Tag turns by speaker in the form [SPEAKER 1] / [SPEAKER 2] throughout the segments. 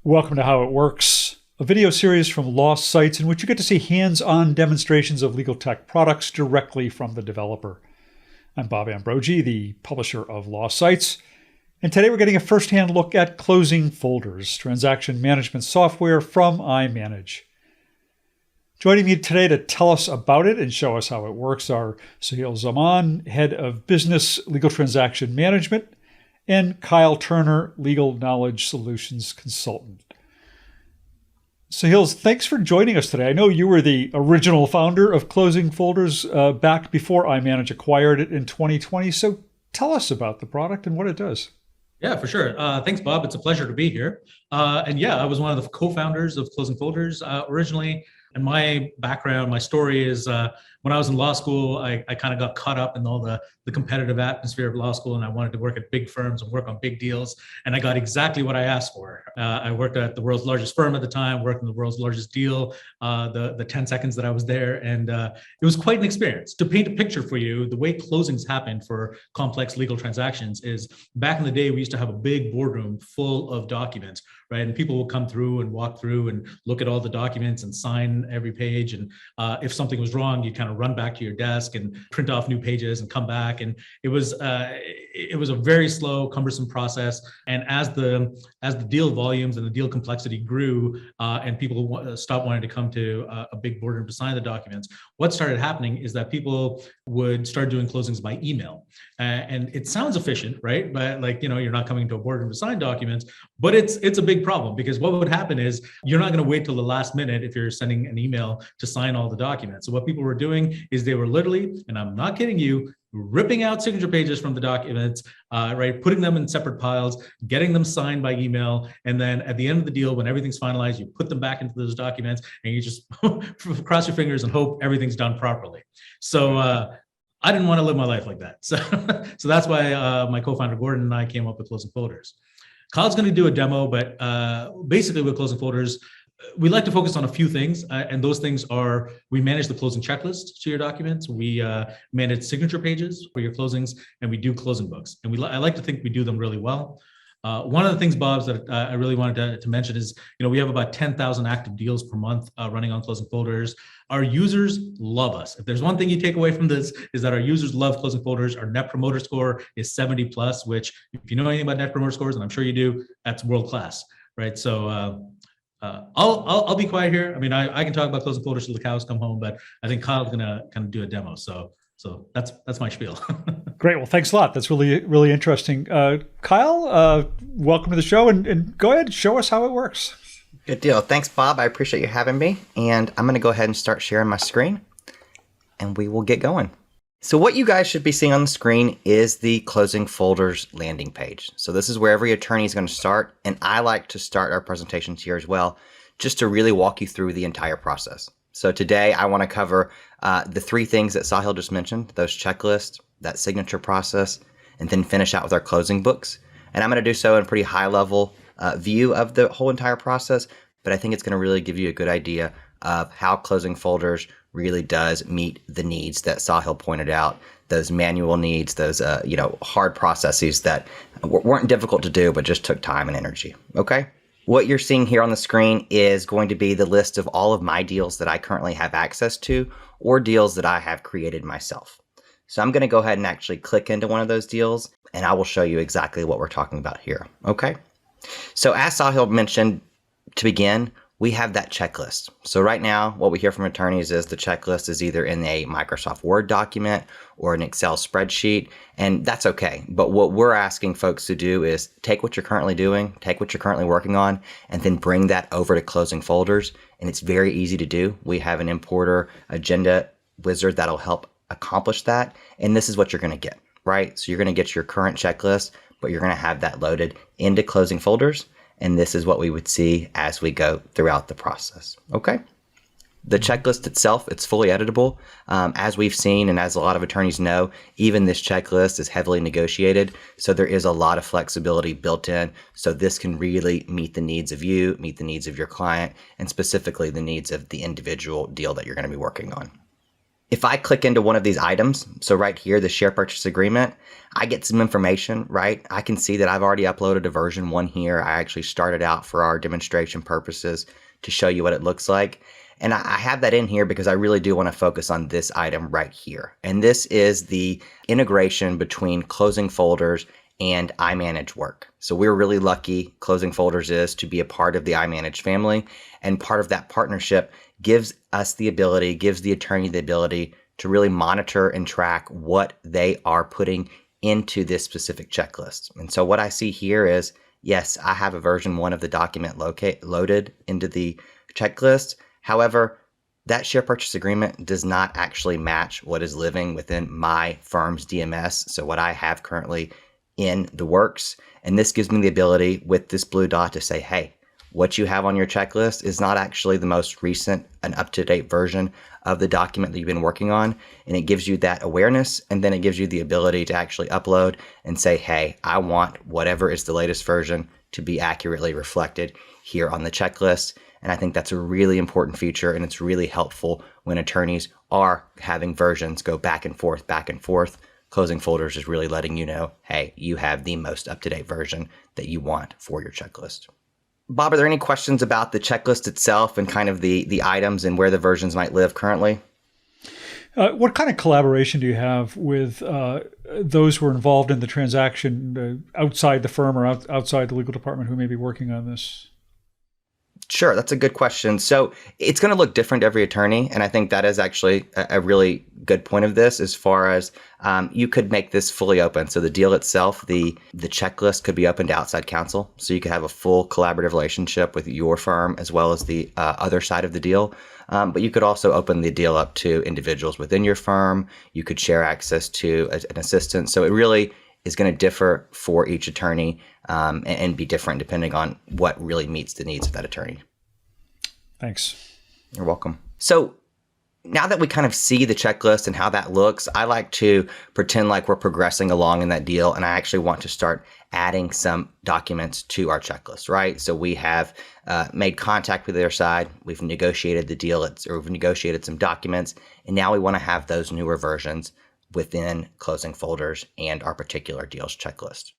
[SPEAKER 1] Welcome to How It Works, a video series from Law Sites in which you get to see hands-on demonstrations of legal tech products directly from the developer. I'm Bob Ambrogi, the publisher of Law Sites, and today we're getting a first-hand look at closing folders, transaction management software from iManage. Joining me today to tell us about it and show us how it works are Sahil Zaman, Head of Business Legal Transaction Management, and Kyle Turner, Legal Knowledge Solutions Consultant. Sahil, thanks for joining us today. I know you were the original founder of Closing Folders back before iManage acquired it in 2020. So tell us about the product and what it does.
[SPEAKER 2] Yeah, for sure. Thanks, Bob. It's a pleasure to be here. I was one of the co-founders of Closing Folders originally. And my background, my story is when I was in law school, I kind of got caught up in all the competitive atmosphere of law school, and I wanted to work at big firms and work on big deals. And I got exactly what I asked for. I worked at the world's largest firm at the time, worked in the world's largest deal, the 10 seconds that I was there. And it was quite an experience. To paint a picture for you, the way closings happen for complex legal transactions is back in the day, we used to have a big boardroom full of documents, right? And people will come through and walk through and look at all the documents and sign every page. And if something was wrong, you kind of run back to your desk and print off new pages and come back. And it was a very slow, cumbersome process. And as the deal volumes and the deal complexity grew, and people stopped wanting to come to a big boardroom to sign the documents, what started happening is that people would start doing closings by email. And it sounds efficient, right? But you're not coming to a boardroom to sign documents, but it's a big problem, because what would happen is you're not going to wait till the last minute if you're sending an email to sign all the documents. So what people were doing is they were literally, and I'm not kidding you, ripping out signature pages from the documents, right, putting them in separate piles, getting them signed by email, and then at the end of the deal, when everything's finalized, you put them back into those documents, and you just cross your fingers and hope everything's done properly. So I didn't want to live my life like that. So that's why my co-founder Gordon and I came up with Closing Folders. Kyle's going to do a demo, but basically with Closing Folders, we like to focus on a few things, and those things are: we manage the closing checklist to your documents, we manage signature pages for your closings, and we do closing books. And I like to think we do them really well. One of the things, Bob, that I really wanted to mention is, we have about 10,000 active deals per month running on Closing Folders. Our users love us. If there's one thing you take away from this, is that our users love Closing Folders. Our Net Promoter Score is 70 plus, which, if you know anything about Net Promoter Scores, and I'm sure you do, that's world class, right? So I'll be quiet here. I mean, I can talk about Closing Folders till the cows come home, but I think Kyle's gonna kind of do a demo. So that's my spiel.
[SPEAKER 1] Great. Well, thanks a lot. That's really, really interesting. Kyle, welcome to the show, and go ahead and show us how it works.
[SPEAKER 3] Good deal. Thanks, Bob. I appreciate you having me. And I'm going to go ahead and start sharing my screen, and we will get going. So what you guys should be seeing on the screen is the Closing Folders landing page. So this is where every attorney is going to start. And I like to start our presentations here as well, just to really walk you through the entire process. So today I want to cover the three things that Sahil just mentioned, those checklists, that signature process, and then finish out with our closing books. And I'm going to do so in a pretty high level view of the whole entire process, but I think it's going to really give you a good idea of how Closing Folders really does meet the needs that Sahil pointed out, those manual needs, those hard processes that weren't difficult to do, but just took time and energy. Okay? What you're seeing here on the screen is going to be the list of all of my deals that I currently have access to, or deals that I have created myself. So I'm going to go ahead and actually click into one of those deals, and I will show you exactly what we're talking about here. Okay? So as Sahil mentioned, to begin, we have that checklist. So right now, what we hear from attorneys is the checklist is either in a Microsoft Word document or an Excel spreadsheet, and that's okay. But what we're asking folks to do is take what you're currently doing, take what you're currently working on, and then bring that over to Closing Folders. And it's very easy to do. We have an importer agenda wizard that'll help accomplish that. And this is what you're going to get, right? So you're going to get your current checklist, but you're going to have that loaded into Closing Folders. And this is what we would see as we go throughout the process. Okay. The checklist itself, it's fully editable. As we've seen, and as a lot of attorneys know, even this checklist is heavily negotiated. So there is a lot of flexibility built in. So this can really meet the needs of you, meet the needs of your client, and specifically the needs of the individual deal that you're going to be working on. If I click into one of these items, so right here, the share purchase agreement, I get some information, right? I can see that I've already uploaded a version 1 here. I actually started out for our demonstration purposes to show you what it looks like. And I have that in here because I really do want to focus on this item right here. And this is the integration between closing folders and iManage work. So we're really lucky, Closing Folders is, to be a part of the iManage family. And part of that partnership gives us the ability, gives the attorney the ability to really monitor and track what they are putting into this specific checklist. And so what I see here is, yes, I have a version 1 of the document loaded into the checklist. However, that share purchase agreement does not actually match what is living within my firm's DMS. So what I have currently in the works. And this gives me the ability with this blue dot to say, hey, what you have on your checklist is not actually the most recent and up-to-date version of the document that you've been working on. And it gives you that awareness. And then it gives you the ability to actually upload and say, hey, I want whatever is the latest version to be accurately reflected here on the checklist. And I think that's a really important feature, and it's really helpful when attorneys are having versions go back and forth, back and forth. Closing Folders is really letting you know, hey, you have the most up-to-date version that you want for your checklist. Bob, are there any questions about the checklist itself and kind of the items and where the versions might live currently?
[SPEAKER 1] What kind of collaboration do you have with those who are involved in the transaction outside the firm or outside the legal department who may be working on this?
[SPEAKER 3] Sure, that's a good question. So it's going to look different to every attorney. And I think that is actually a really good point of this as far as you could make this fully open. So the deal itself, the checklist could be open to outside counsel. So you could have a full collaborative relationship with your firm as well as the other side of the deal. But you could also open the deal up to individuals within your firm. You could share access to an assistant. So it really is going to differ for each attorney and be different depending on what really meets the needs of that attorney.
[SPEAKER 1] Thanks.
[SPEAKER 3] You're welcome. So now that we kind of see the checklist and how that looks, I like to pretend like we're progressing along in that deal, and I actually want to start adding some documents to our checklist, right? So we have made contact with their side, we've negotiated the deal, or we've negotiated some documents, and now we want to have those newer versions within Closing Folders and our particular deals checklist.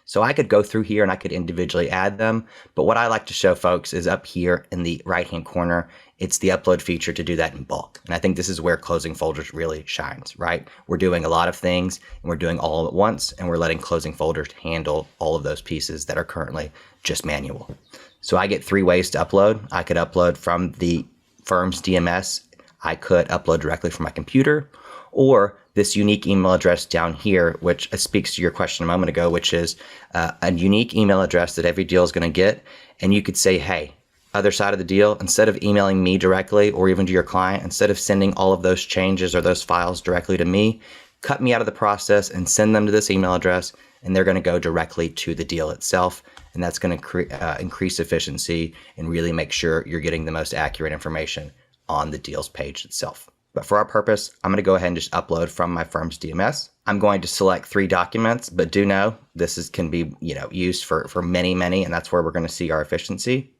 [SPEAKER 3] So I could go through here and I could individually add them, but what I like to show folks is up here in the right-hand corner, it's the upload feature to do that in bulk. And I think this is where Closing Folders really shines, right? We're doing a lot of things and we're doing all at once, and we're letting Closing Folders handle all of those pieces that are currently just manual. So I get 3 ways to upload. I could upload from the firm's DMS. I could upload directly from my computer, or this unique email address down here, which speaks to your question a moment ago, which is a unique email address that every deal is going to get. And you could say, hey, other side of the deal, instead of emailing me directly or even to your client, instead of sending all of those changes or those files directly to me, cut me out of the process and send them to this email address, and they're going to go directly to the deal itself. And that's going to increase efficiency and really make sure you're getting the most accurate information on the deals page itself. But for our purpose, I'm going to go ahead and just upload from my firm's DMS. I'm going to select 3 documents, but do know this can be used for many, and that's where we're going to see our efficiency.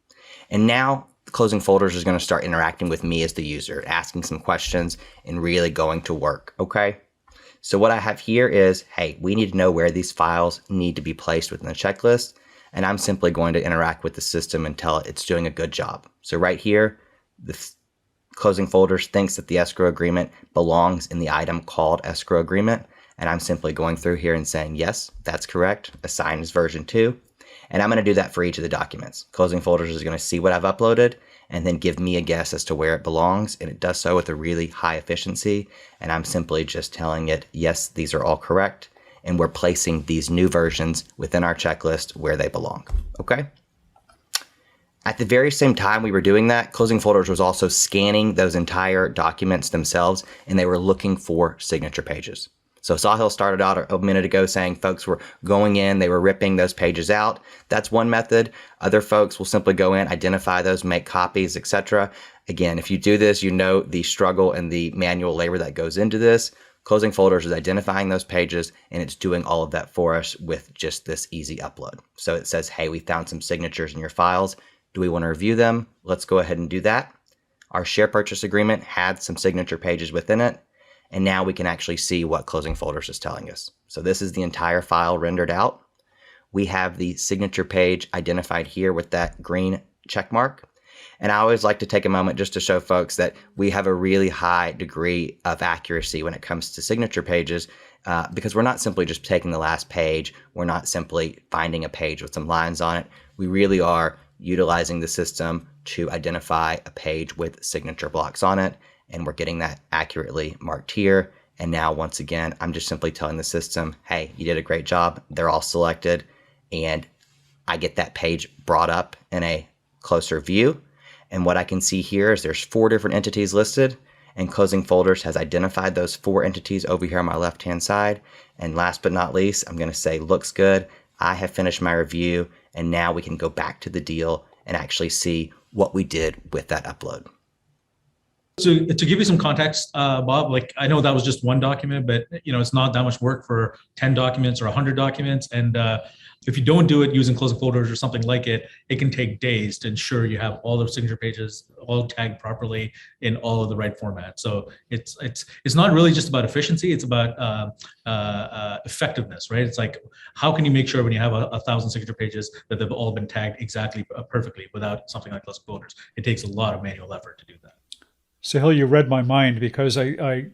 [SPEAKER 3] And now Closing Folders is going to start interacting with me as the user, asking some questions and really going to work. Okay. So what I have here is, hey, we need to know where these files need to be placed within the checklist. And I'm simply going to interact with the system and tell it it's doing a good job. So right here, the Closing Folders thinks that the escrow agreement belongs in the item called escrow agreement. And I'm simply going through here and saying, yes, that's correct. Assign as version 2. And I'm going to do that for each of the documents. Closing Folders is going to see what I've uploaded and then give me a guess as to where it belongs. And it does so with a really high efficiency. And I'm simply just telling it, yes, these are all correct. And we're placing these new versions within our checklist where they belong. Okay. At the very same time we were doing that, Closing Folders was also scanning those entire documents themselves, and they were looking for signature pages. So Sahil started out a minute ago saying folks were going in, they were ripping those pages out. That's one method. Other folks will simply go in, identify those, make copies, etc. Again, if you do this, you know the struggle and the manual labor that goes into this. Closing Folders is identifying those pages, and it's doing all of that for us with just this easy upload. So it says, hey, we found some signatures in your files. Do we want to review them? Let's go ahead and do that. Our share purchase agreement had some signature pages within it. And now we can actually see what closing folders is telling us. So this is the entire file rendered out. We have the signature page identified here with that green check mark. And I always like to take a moment just to show folks that we have a really high degree of accuracy when it comes to signature pages, because we're not simply just taking the last page. We're not simply finding a page with some lines on it. We really are utilizing the system to identify a page with signature blocks on it. And we're getting that accurately marked here. And now, once again, I'm just simply telling the system, hey, you did a great job. They're all selected. And I get that page brought up in a closer view. And what I can see here is there's 4 different entities listed, and Closing Folders has identified those 4 entities over here on my left-hand side. And last but not least, I'm going to say, looks good. I have finished my review, and now we can go back to the deal and actually see what we did with that upload.
[SPEAKER 2] So to give you some context, Bob, like I know that was just one document, but it's not that much work for 10 documents or 100 documents. And if you don't do it using closing folders or something like it, it can take days to ensure you have all the signature pages all tagged properly in all of the right format. So it's not really just about efficiency; it's about effectiveness, right? It's like, how can you make sure when you have 1,000 signature pages that they've all been tagged exactly perfectly without something like closing folders? It takes a lot of manual effort to do that.
[SPEAKER 1] Sahil, you read my mind, because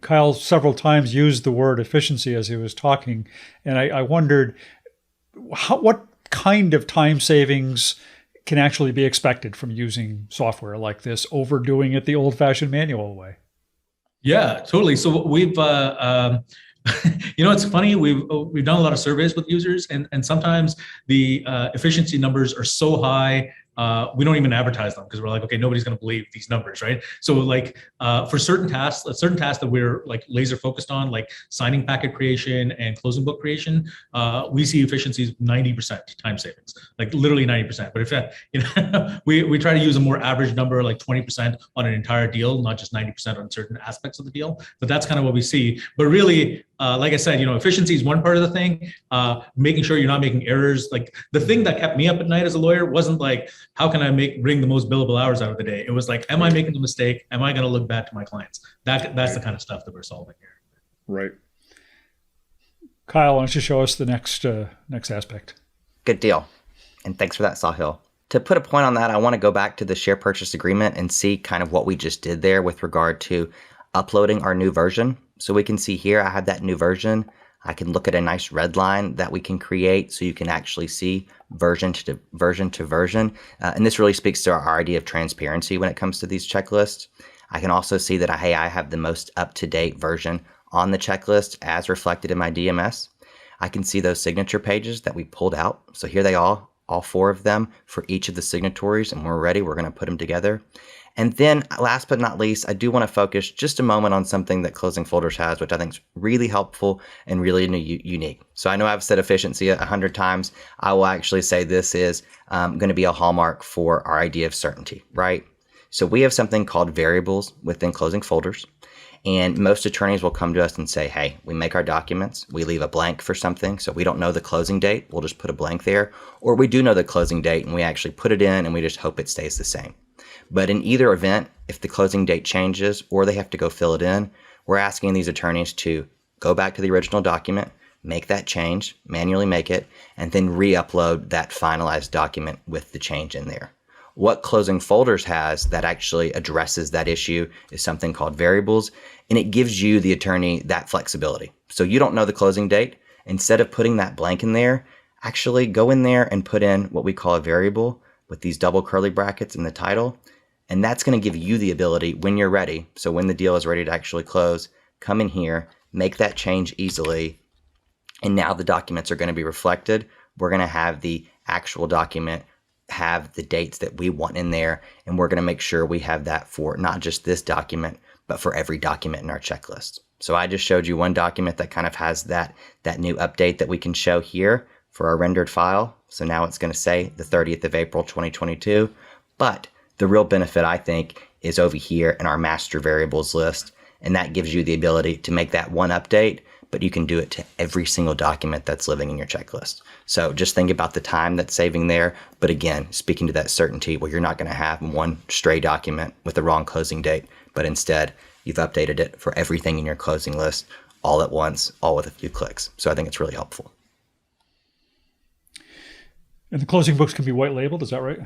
[SPEAKER 1] Kyle several times used the word efficiency as he was talking, and I wondered what kind of time savings can actually be expected from using software like this over doing it the old-fashioned manual way.
[SPEAKER 2] Yeah, totally. So we've it's funny, we've done a lot of surveys with users, and sometimes the efficiency numbers are so high we don't even advertise them, because we're like, okay, nobody's going to believe these numbers, right? So like for certain tasks that we're like laser focused on, like signing packet creation and closing book creation, we see efficiencies 90% time savings, like literally 90%. But if we try to use a more average number, like 20% on an entire deal, not just 90% on certain aspects of the deal. But that's kind of what we see. But really, like I said, efficiency is one part of the thing. Making sure you're not making errors. Like the thing that kept me up at night as a lawyer wasn't like, how can I bring the most billable hours out of the day? It was like, am I making a mistake? Am I going to look bad to my clients? That's the kind of stuff that we're solving here.
[SPEAKER 4] Right.
[SPEAKER 1] Kyle, why don't you show us the next aspect?
[SPEAKER 3] Good deal. And thanks for that, Sahil. To put a point on that, I want to go back to the share purchase agreement and see kind of what we just did there with regard to uploading our new version. So we can see here, I have that new version. I can look at a nice red line that we can create, so you can actually see version to version. And this really speaks to our idea of transparency when it comes to these checklists. I can also see that, hey, I have the most up-to-date version on the checklist as reflected in my DMS. I can see those signature pages that we pulled out. So here they are, all 4 of them for each of the signatories, and we're ready. We're going to put them together. And then last but not least, I do want to focus just a moment on something that Closing Folders has, which I think is really helpful and really unique. So I know I've said efficiency 100 times. I will actually say this is going to be a hallmark for our idea of certainty, right? So we have something called variables within Closing Folders. And most attorneys will come to us and say, hey, we make our documents, we leave a blank for something. So we don't know the closing date, we'll just put a blank there. Or we do know the closing date and we actually put it in and we just hope it stays the same. But in either event, if the closing date changes or they have to go fill it in, we're asking these attorneys to go back to the original document, make that change, manually make it, and then re-upload that finalized document with the change in there. What Closing Folders has that actually addresses that issue is something called variables, and it gives you, the attorney, that flexibility. So you don't know the closing date. Instead of putting that blank in there, actually go in there and put in what we call a variable with these double curly brackets in the title. And that's going to give you the ability when you're ready. So when the deal is ready to actually close, come in here, make that change easily. And now the documents are going to be reflected. We're going to have the actual document have the dates that we want in there. And we're going to make sure we have that for not just this document, but for every document in our checklist. So I just showed you one document that kind of has that new update that we can show here for our rendered file. So now it's going to say the 30th of April, 2022. But the real benefit, I think, is over here in our master variables list. And that gives you the ability to make that one update, but you can do it to every single document that's living in your checklist. So just think about the time that's saving there. But again, speaking to that certainty where you're not going to have one stray document with the wrong closing date, but instead you've updated it for everything in your closing list all at once, all with a few clicks. So I think it's really helpful.
[SPEAKER 1] And the closing books can be white labeled, is that right?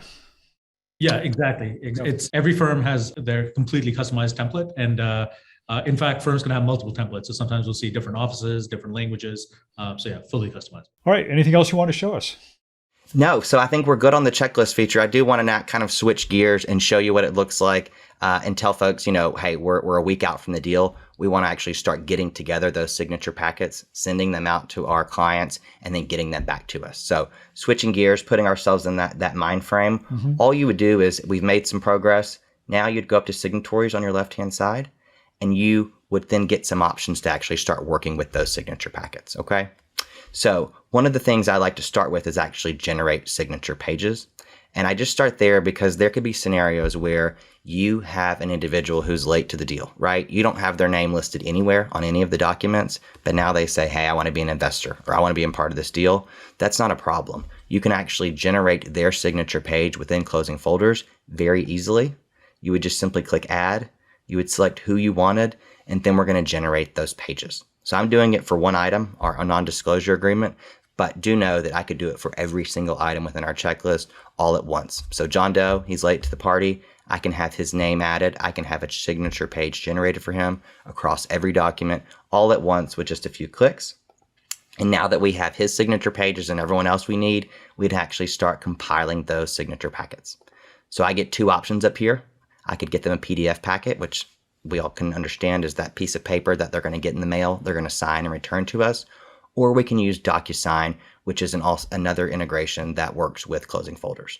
[SPEAKER 2] Yeah, exactly. It's every firm has their completely customized template, and in fact, firms can have multiple templates. So sometimes we'll see different offices, different languages. So yeah, fully customized.
[SPEAKER 1] All right. Anything else you want to show us?
[SPEAKER 3] No, so I think we're good on the checklist feature. I do want to now kind of switch gears and show you what it looks like and tell folks, hey, we're a week out from the deal. We want to actually start getting together those signature packets, sending them out to our clients, and then getting them back to us. So switching gears, putting ourselves in that mind frame. All you would do is we've made some progress. Now you'd go up to signatories on your left-hand side, and you would then get some options to actually start working with those signature packets, okay? So one of the things I like to start with is actually generate signature pages. And I just start there because there could be scenarios where you have an individual who's late to the deal, right? You don't have their name listed anywhere on any of the documents, but now they say, hey, I want to be an investor or I want to be a part of this deal. That's not a problem. You can actually generate their signature page within closing folders very easily. You would just simply click add. You would select who you wanted, and then we're going to generate those pages. So I'm doing it for one item, our non-disclosure agreement, but do know that I could do it for every single item within our checklist all at once. So John Doe, he's late to the party. I can have his name added. I can have a signature page generated for him across every document all at once with just a few clicks. And now that we have his signature pages and everyone else we need, we'd actually start compiling those signature packets. So I get two options up here. I could get them a PDF packet, which we all can understand is that piece of paper that they're going to get in the mail, they're going to sign and return to us. Or we can use DocuSign, which is another integration that works with closing folders.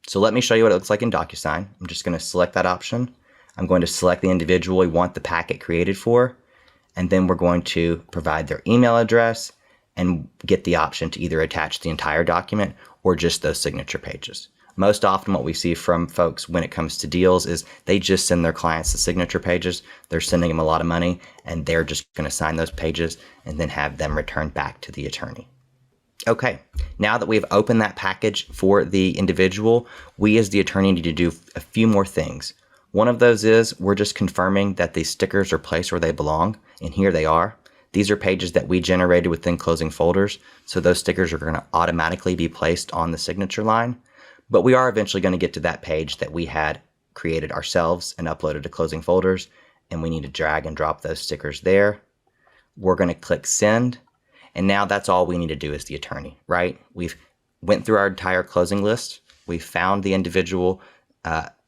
[SPEAKER 3] So let me show you what it looks like in DocuSign. I'm just going to select that option. I'm going to select the individual we want the packet created for, and then we're going to provide their email address and get the option to either attach the entire document or just those signature pages. Most often what we see from folks when it comes to deals is they just send their clients the signature pages. They're sending them a lot of money and they're just going to sign those pages and then have them returned back to the attorney. Okay, now that we've opened that package for the individual, we as the attorney need to do a few more things. One of those is we're just confirming that the stickers are placed where they belong, and here they are. These are pages that we generated within closing folders, so those stickers are going to automatically be placed on the signature line. But we are eventually going to get to that page that we had created ourselves and uploaded to closing folders, and we need to drag and drop those stickers there. We're going to click send, and now that's all we need to do as the attorney, right? We've went through our entire closing list. We found the individual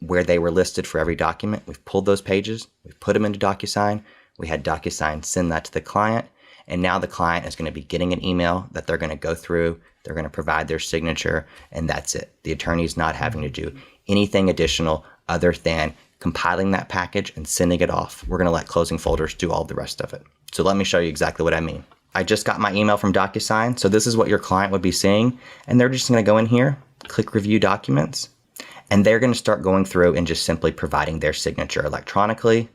[SPEAKER 3] where they were listed for every document. We've pulled those pages. We've put them into DocuSign. We had DocuSign send that to the client, and now the client is going to be getting an email that they're going to go through. They're going to provide their signature, and that's it. The attorney's not having to do anything additional other than compiling that package and sending it off. We're going to let closing folders do all the rest of it. So let me show you exactly what I mean. I just got my email from DocuSign. So this is what your client would be seeing. And they're just going to go in here, click review documents, and they're going to start going through and just simply providing their signature electronically.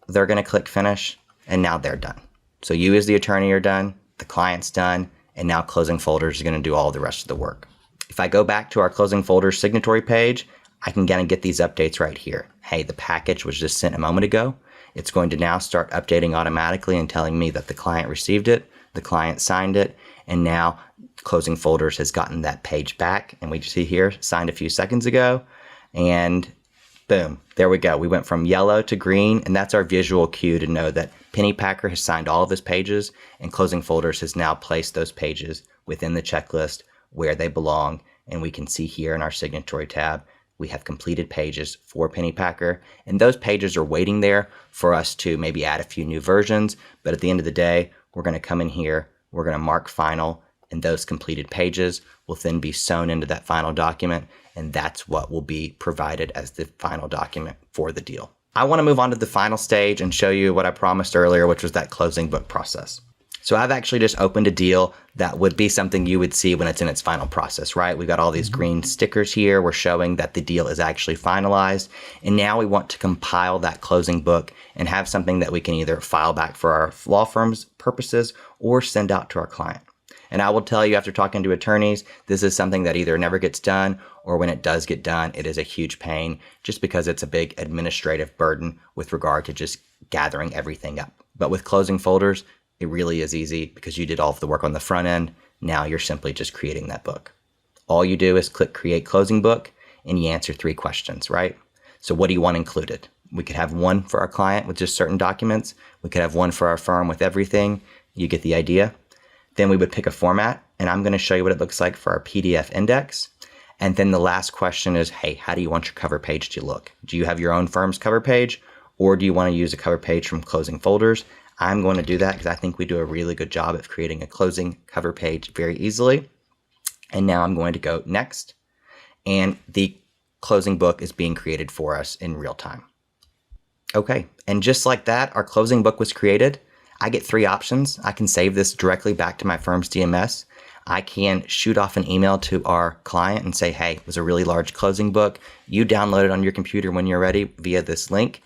[SPEAKER 3] They're going to click finish, and now they're done. So you as the attorney are done, the client's done, and now closing folders is going to do all the rest of the work. If I go back to our closing folders signatory page, I can kind of get these updates right here. Hey, the package was just sent a moment ago. It's going to now start updating automatically and telling me that the client received it, the client signed it, and now closing folders has gotten that page back. And we see here, signed a few seconds ago, and boom, there we go. We went from yellow to green, and that's our visual cue to know that Pennypacker has signed all of his pages, and closing folders has now placed those pages within the checklist where they belong. And we can see here in our signatory tab, we have completed pages for Pennypacker, and those pages are waiting there for us to maybe add a few new versions. But at the end of the day, we're going to come in here, we're going to mark final, and those completed pages will then be sewn into that final document, and that's what will be provided as the final document for the deal. I want to move on to the final stage and show you what I promised earlier, which was that closing book process. So I've actually just opened a deal that would be something you would see when it's in its final process, right? We've got all these green stickers here. We're showing that the deal is actually finalized. And now we want to compile that closing book and have something that we can either file back for our law firm's purposes or send out to our client. And I will tell you, after talking to attorneys, this is something that either never gets done, or when it does get done, it is a huge pain just because it's a big administrative burden with regard to just gathering everything up. But with closing folders, it really is easy because you did all of the work on the front end. Now you're simply just creating that book. All you do is click Create Closing Book and you answer 3 questions, right? So what do you want included? We could have one for our client with just certain documents. We could have one for our firm with everything. You get the idea. Then we would pick a format, and I'm going to show you what it looks like for our PDF index. And then the last question is, hey, how do you want your cover page to look? Do you have your own firm's cover page, or do you want to use a cover page from Closing Folders? I'm going to do that because I think we do a really good job of creating a closing cover page very easily. And now I'm going to go next. And the closing book is being created for us in real time. Okay, and just like that, our closing book was created. I get 3 options. I can save this directly back to my firm's DMS. I can shoot off an email to our client and say, hey, it was a really large closing book. You download it on your computer when you're ready via this link,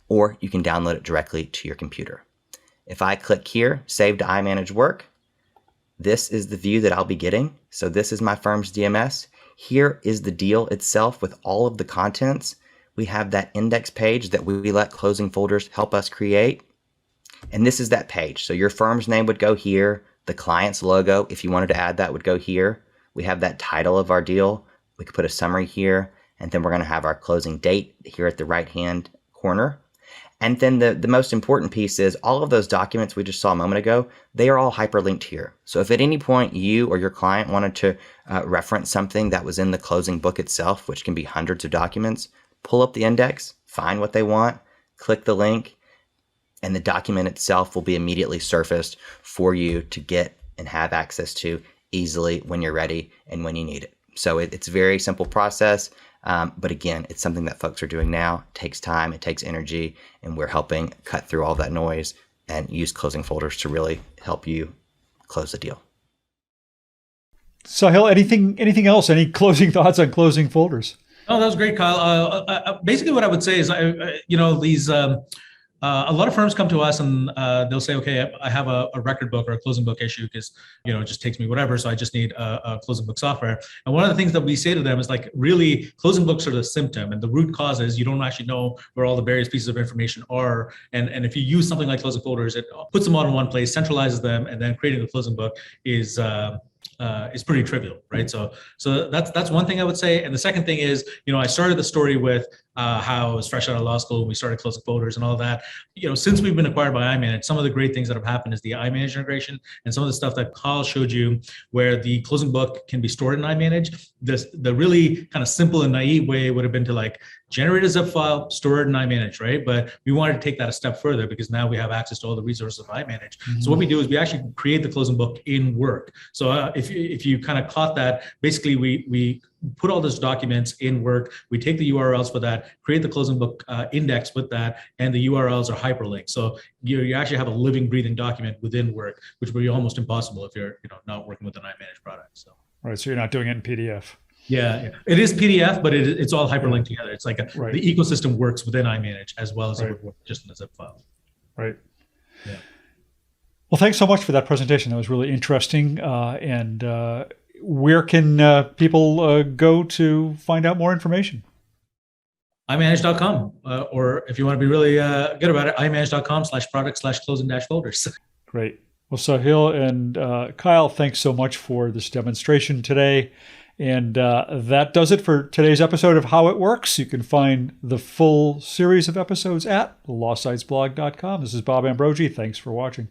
[SPEAKER 3] or you can download it directly to your computer. If I click here, Save to iManage Work, this is the view that I'll be getting. So this is my firm's DMS. Here is the deal itself with all of the contents. We have that index page that we let Closing Folders help us create. And this is that page. So your firm's name would go here. The client's logo, if you wanted to add that, would go here. We have that title of our deal. We could put a summary here. And then we're going to have our closing date here at the right-hand corner. And then the most important piece is all of those documents we just saw a moment ago, they are all hyperlinked here. So if at any point you or your client wanted to reference something that was in the closing book itself, which can be hundreds of documents, pull up the index, find what they want, click the link, and the document itself will be immediately surfaced for you to get and have access to easily when you're ready and when you need it. So it's a very simple process. But again, it's something that folks are doing now. It takes time, it takes energy, and we're helping cut through all that noise and use Closing Folders to really help you close the deal.
[SPEAKER 1] Sahil, anything else? Any closing thoughts on Closing Folders?
[SPEAKER 2] Oh, that was great, Kyle. Basically, what I would say is, these a lot of firms come to us and they'll say, okay, I have a record book or a closing book issue because, it just takes me whatever. So I just need a closing book software. And one of the things that we say to them is like, really, closing books are the symptom, and the root cause is you don't actually know where all the various pieces of information are. And if you use something like Closing Folders, it puts them all in one place, centralizes them, and then creating a closing book is pretty trivial, right? So that's one thing I would say. And the second thing is, I started the story with how I was fresh out of law school. We started Closing Folders and all that. Since we've been acquired by iManage, some of the great things that have happened is the iManage integration and some of the stuff that Kyle showed you, where the closing book can be stored in iManage. The really kind of simple and naive way would have been to like generate a zip file, store it in iManage, right? But we wanted to take that a step further because now we have access to all the resources of iManage. Mm-hmm. So what we do is we actually create the closing book in Work. So if you kind of caught that, basically we put all those documents in Work. We take the URLs for that, create the closing book index with that, and the URLs are hyperlinked. So you actually have a living, breathing document within Work, which would be almost impossible if you're not working with an iManage product. So
[SPEAKER 1] right, so you're not doing it in PDF.
[SPEAKER 2] Yeah. It is PDF, but it's all hyperlinked together. It's like
[SPEAKER 1] right.
[SPEAKER 2] The ecosystem works within iManage as well as it would work just in a zip file.
[SPEAKER 1] Right.
[SPEAKER 2] Yeah.
[SPEAKER 1] Well, thanks so much for that presentation. That was really interesting. And where can people go to find out more information?
[SPEAKER 2] iManage.com, or if you want to be really good about it, iManage.com/product/closing-folders.
[SPEAKER 1] Great. Well, Sahil and Kyle, thanks so much for this demonstration today. And that does it for today's episode of How It Works. You can find the full series of episodes at lawsitesblog.com. This is Bob Ambrogi. Thanks for watching.